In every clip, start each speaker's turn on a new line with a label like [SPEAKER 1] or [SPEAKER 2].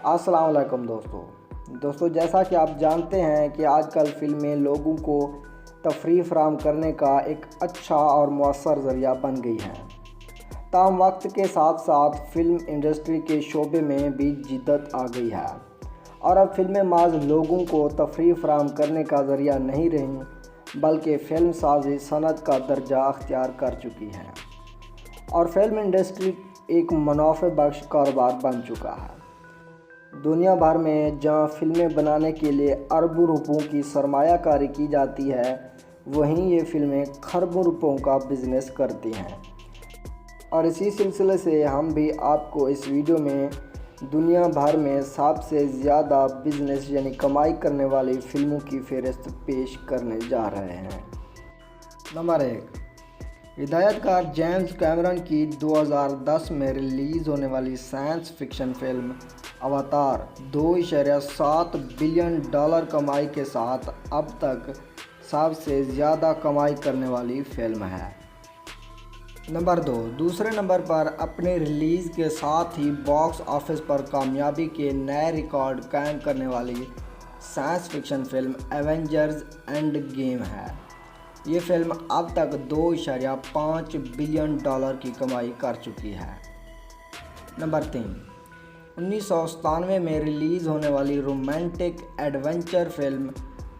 [SPEAKER 1] अस्सलाम वालेकुम दोस्तों, जैसा कि आप जानते हैं कि आजकल फ़िल्में लोगों को तफरीह फराहम करने का एक अच्छा और मौसर ज़रिया बन गई हैं। ताहम वक्त के साथ साथ फ़िल्म इंडस्ट्री के शोबे में भी जिद्दत आ गई है और अब फ़िल्में माज लोगों को तफरीह फराहम करने का ज़रिया नहीं रहीं बल्कि फ़िल्म साजी सनत का दर्जा अख्तियार कर चुकी हैं और फिल्म इंडस्ट्री एक मुनाफे बख्श कारोबार बन चुका है। दुनिया भर में जहां फ़िल्में बनाने के लिए अरबों रुपयों की सरमायाकारी की जाती है, वहीं ये फ़िल्में खरबों रुपयों का बिज़नेस करती हैं। और इसी सिलसिले से हम भी आपको इस वीडियो में दुनिया भर में सबसे ज़्यादा बिज़नेस यानी कमाई करने वाली फ़िल्मों की फ़हरिस्त पेश करने जा रहे हैं। नंबर 1, हिदायतकार जेम्स कैमरन की 2010 में रिलीज़ होने वाली साइंस फिक्शन फिल्म अवतार 2.7 बिलियन डॉलर कमाई के साथ अब तक सबसे ज़्यादा कमाई करने वाली फिल्म है। नंबर 2, दूसरे नंबर पर अपने रिलीज़ के साथ ही बॉक्स ऑफिस पर कामयाबी के नए रिकॉर्ड कायम करने वाली science fiction film Avengers end game है। ये फिल्म अब तक 2.5 बिलियन डॉलर की कमाई कर चुकी है। नंबर 3, 1997 में रिलीज़ होने वाली रोमांटिक एडवेंचर फिल्म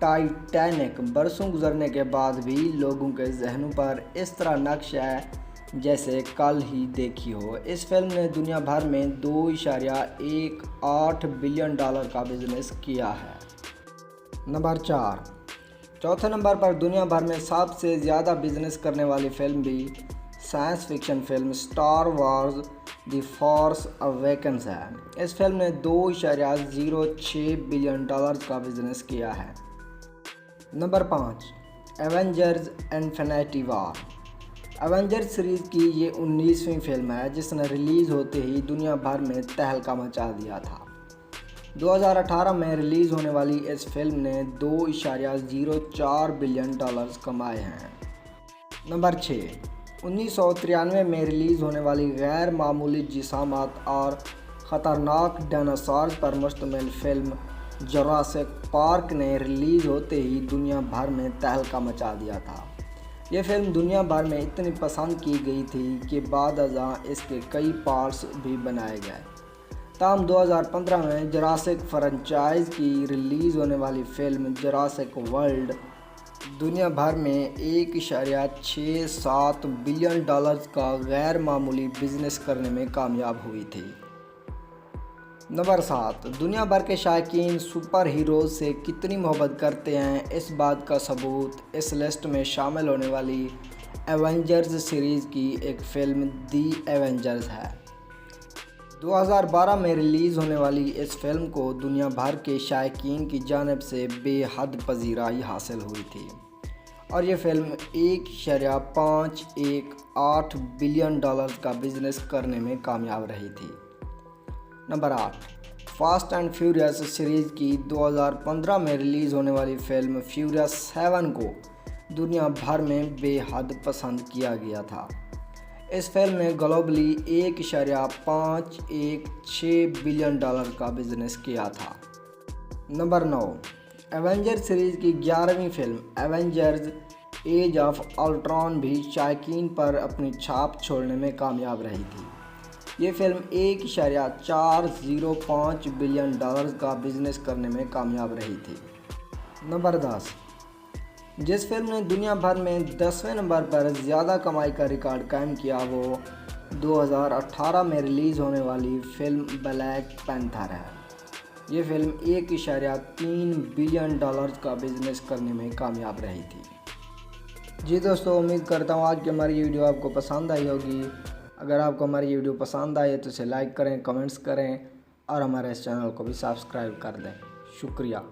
[SPEAKER 1] टाइटैनिक बरसों गुजरने के बाद भी लोगों के जहनों पर इस तरह नक्श है जैसे कल ही देखी हो। इस फिल्म ने दुनिया भर में 2.18 बिलियन डॉलर का बिजनेस किया है। नंबर 4, चौथे नंबर पर दुनिया भर में सबसे ज़्यादा बिजनेस करने वाली फिल्म भी science fiction film star Wars the force awakens है। इस फिल्म ने 2.06 बिलियन डॉलर का बिजनेस किया है। Number 5, Avengers infinity war. Avengers series की ये 19वीं फिल्म है जिसने रिलीज़ होते ही दुनिया भर में तहलका मचा दिया था। 2018 में रिलीज़ होने वाली इस फिल्म ने 2.04 बिलियन डॉलर्स कमाए हैं। नंबर 6, 1993 में रिलीज़ होने वाली गैर मामूली जिसामात और ख़तरनाक डायनासोर पर मुश्तमिल फिल्म जुरासिक पार्क ने रिलीज़ होते ही दुनिया भर में तहलका मचा दिया था। ये फिल्म दुनिया भर में इतनी पसंद की गई थी कि बाद अज़ां इसके कई पार्ट्स भी बनाए गए। ताहम 2015 में जुरासिक फ्रेंचाइज की रिलीज़ होने वाली फिल्म जुरासिक वर्ल्ड दुनिया भर में 1.67 बिलियन डॉलर्स का गैर मामूली बिजनेस करने में कामयाब हुई थी। नंबर 7, दुनिया भर के शायकीन सुपर हीरोज़ से कितनी मोहब्बत करते हैं, इस बात का सबूत इस लिस्ट में शामिल होने वाली एवेंजर्स सीरीज़ की एक फिल्म दी एवेंजर्स है। 2012 में रिलीज़ होने वाली इस फिल्म को दुनिया भर के शायकीन की जानिब से बेहद पजीराई हासिल हुई थी और ये फिल्म 1.518 बिलियन डॉलर का बिजनेस करने में कामयाब रही थी। Number 8, fast and furious series की 2015 में रिलीज़ होने वाली फिल्म फ्यूरियस 7 को दुनिया भर में बेहद पसंद किया गया था। इस फिल्म ने ग्लोबली 1.516 बिलियन डॉलर का बिजनेस किया था। नंबर 9, एवेंजर्स सीरीज़ की 11वीं film Avengers age of Ultron भी शायकीन पर अपनी छाप छोड़ने में कामयाब रही थी। ये फिल्म 1.405 बिलियन डॉलर का बिजनेस करने में कामयाब रही थी। नंबर 10, जिस फिल्म ने दुनिया भर में 10वें नंबर पर ज़्यादा कमाई का रिकॉर्ड कायम किया वो 2018 में रिलीज़ होने वाली फिल्म ब्लैक पैंथर है। ये फिल्म 1.3 बिलियन डॉलर का बिजनेस करने में कामयाब रही थी। जी दोस्तों, उम्मीद करता हूँ आज की हमारी वीडियो आपको पसंद आई होगी। अगर आपको हमारी वीडियो पसंद आई तो इसे लाइक करें, कमेंट्स करें और हमारे इस चैनल को भी सब्सक्राइब कर दें। शुक्रिया।